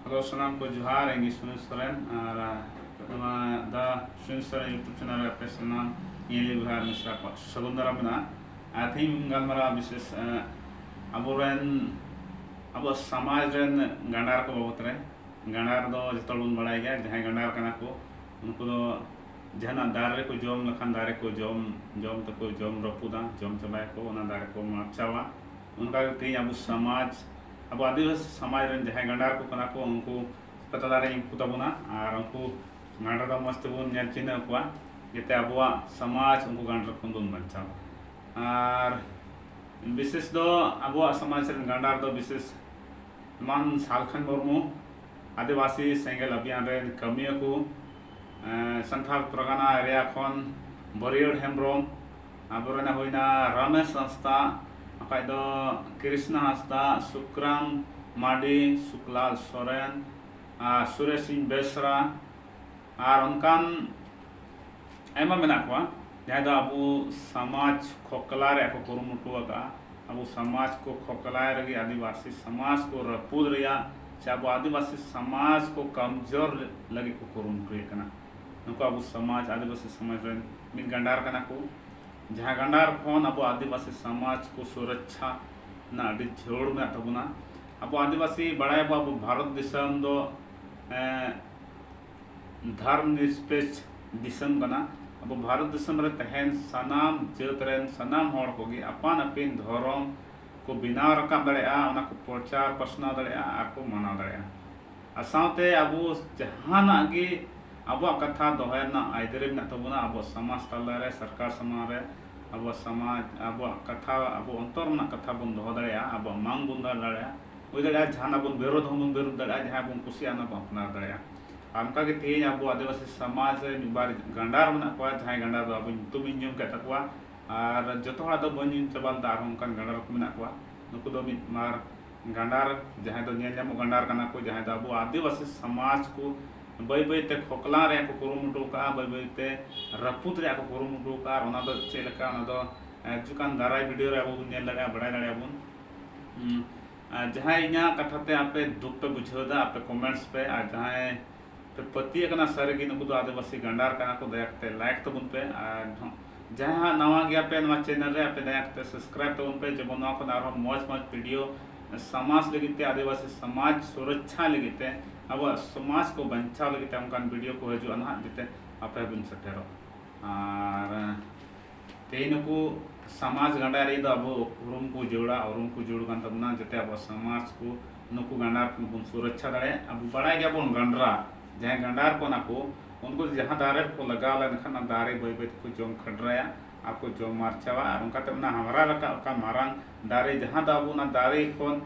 Halo salam ko Johar ini Sunil Soren दा Sunil Soren YouTube channel पे सनाम ये बिहार मिश्रा को सगुंदरा बना आथिम गलमरा विशेष अबोरेन अब समाज रेन गंडार को बहुत रे गंडार दो जतोड़न बड़ाई गया जहां गंडार कना को उनको दो जहां दारे को जोम लखन दारे को जोम जोम तो को जोम रपुदा जोम चबाय को ना दारे को माचावा उनका तीन अब समाज अब आदिवासी समाज रेन जहां गंडार को कना को उनको पता दारे को तबना और उनको गांडा दा मस्त बन नेल चिन्ह को जते अबुआ समाज उनको गांडा खन बन बचाव और विशेष दो अबुआ समाज रे गांडा दो विशेष मान सालखन मुर्मू आदिवासी सेंगल अभियान रे कमिया को संथाल परगना एरिया खन बरियोड हेम्ब्रोम आबरना होइना रमेश संस्था अकाय दो कृष्ण हंसदा सुक्राम माडी सुकलाल सोरेन सुरेश सिंह बेसरा और उनकान एमा मेना को जहाँ दो अबू समाज खोकला रे को कुरुमुटु का अबू समाज को खोकला रे आदिवासी समाज को रपूद रिया से अबू आदिवासी समाज को कमजोर लगे को कुरुमुटु कना नुको अबू समाज आदिवासी समाज रे मिन गंडार कना को जहाँ गंडार खोन अबू आदिवासी समाज को सुरक्षा ना अडी जोड़ में तबुना अबू आदिवासी बड़ाय अबू भारत दिसम दो धर्म निरपेक्ष दिसम कना अब भारत दिसम रे तहन सनाम जात रेन सनाम हर होगी अपान अपिन धर्म को बिना रकाब दड़ेया ओना को प्रचार प्रश्न दड़ेया आर को माना दड़ेया असाते अब जहाना गे अब कथा दोहना आइदरे में तबना अब समाज तला रे सरकार समाज रे अब समाज अब कथा अब अंतर में कथा बन दोह दड़ेया अब मांग बन दड़ेया ओइ दड़ेया जहाना बन विरोध हम विरोध दड़ेया जहां बन कुसिया ना अपना दड़ेया आमका के तेज अब आदिवासी समाज रे बार गंडार मना को जहां गंडार अब तुम इंजुम के तकवा और जतो हड़ा दो बन चबाल दार हमकन गंडार को मना को नुको दो मित मार गंडार जहां दो नेल जाम गंडार कना को जहां दो अब आदिवासी समाज को बै बै ते खोकला रे को कुरुमुटु का बै बै ते रपुत रे को कुरुमुटु का ओना दो चेलका ओना दो जुकान दाराय वीडियो रे अब नेल लगा बड़ाय लड़े बुन जहां इना कथा ते आपे दुख पे बुझोदा आपे कमेंट्स पे आ जहां तो पति कना सरगी नुकु दो आदिवासी गंडार कना को दयाकते लाइक तबुन पे जहां नवा गया पे नवा चैनल रे पे दयाकते सब्सक्राइब तबुन पे जब नवा को आरो मौज मौज वीडियो समाज लगिते आदिवासी समाज सुरक्षा लगिते अब समाज को बचाव लगिते उनकान वीडियो को हजु अनहा दिते आपे बिन सटेरो और तेन को समाज गंडार रे दो अब रूम को जोड़ा और रूम को जोड़ गन तबना जते अब समाज को नुकु गंडार को सुरक्षा दड़े अब बड़ा गया बोन गंडरा जहाँ गंडार को ना को उनको जहाँ दारे को लगा लेना दारे बै बै को जोम खडराया आपको जोम मारचावा और उनका तब हमारा रखा का मारंग दारे जहाँ दाबू ना दारे खोन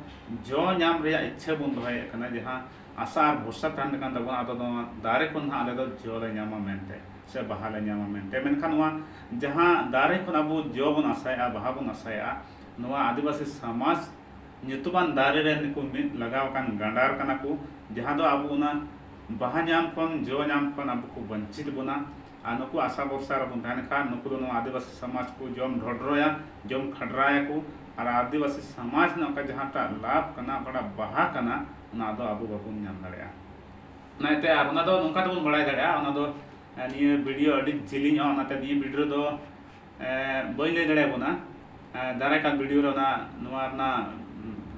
जो नाम रे इच्छा बुन दोहे कना जहाँ आशा और भरोसा तहन कन तब आदो दारे को ना आले दो जो ले नामा मेनते से बहा ले नामा मेनते मेनखान वा जहाँ दारे को अबू जो बन आसाया बहा बन आसाया नवा आदिवासी समाज नितुबान दारे रे को लगाव कान गंडार कना को जहाँ दो अबू ना बहा नाम खन जो नाम खन अब को वंचित बना नुकु आशा भरसा बन तहन खान नुकु दो आदिवासी समाज को जोम ढोड्रोया जोम खडराया को और आदिवासी समाज ना का जहाँ टा लाभ कना बड़ा बहा कना ना दो अब बाबुन नाम दड़या नाते आर ना दो नुका तो बड़ाय दड़या ना दो निये वीडियो अडी जिलिंग नाते निये वीडियो दो बई ले दड़या बना दारे का वीडियो रे ना नुआ ना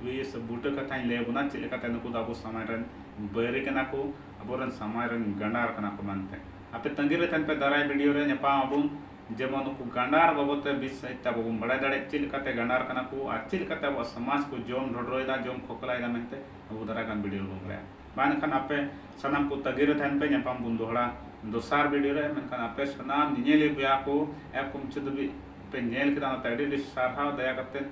विस बूटे कथा ले बना चले कथा नुकु दाबो समाज रन बैरे कना को अबोरन समाज रन गंडार कना को मानते आपे तंगिरे तन पे दाराय वीडियो रे नेपा अबुन जेमन को गंडार बाबते बिस सहिता बबुन बड़ा दड़े चिल कते गंडार कना को आचिल कते अब समाज को जोम ढोड्रोयदा जोम खोकलायदा मेनते अबु दारा कान वीडियो बंगरे बानखान आपे सनाम को तंगिरे तन पे नेपा बुन दोहड़ा दोसार वीडियो रे मेनखान आपे सनाम निनेले बिया को एप को चदबी पे नेल केदा तडी सारहाव दया करते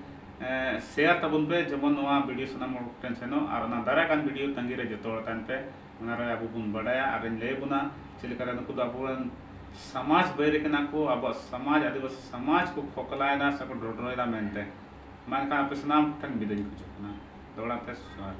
शेयर तबुन पे जमन नवा वीडियो सनाम टेंशनो और ना दारा कान वीडियो तंगिरे जतो तन पे उनारे अबु बुन बड़ाया और ले बुना चिलकर नुकु दो अबुरन समाज बैरे कना को अब समाज आदिवासी समाज को खोकलायदा सब ढोड्रोयदा मेनते मान का पे सनाम ठन बिदन को चुना दोड़ा पे सवाल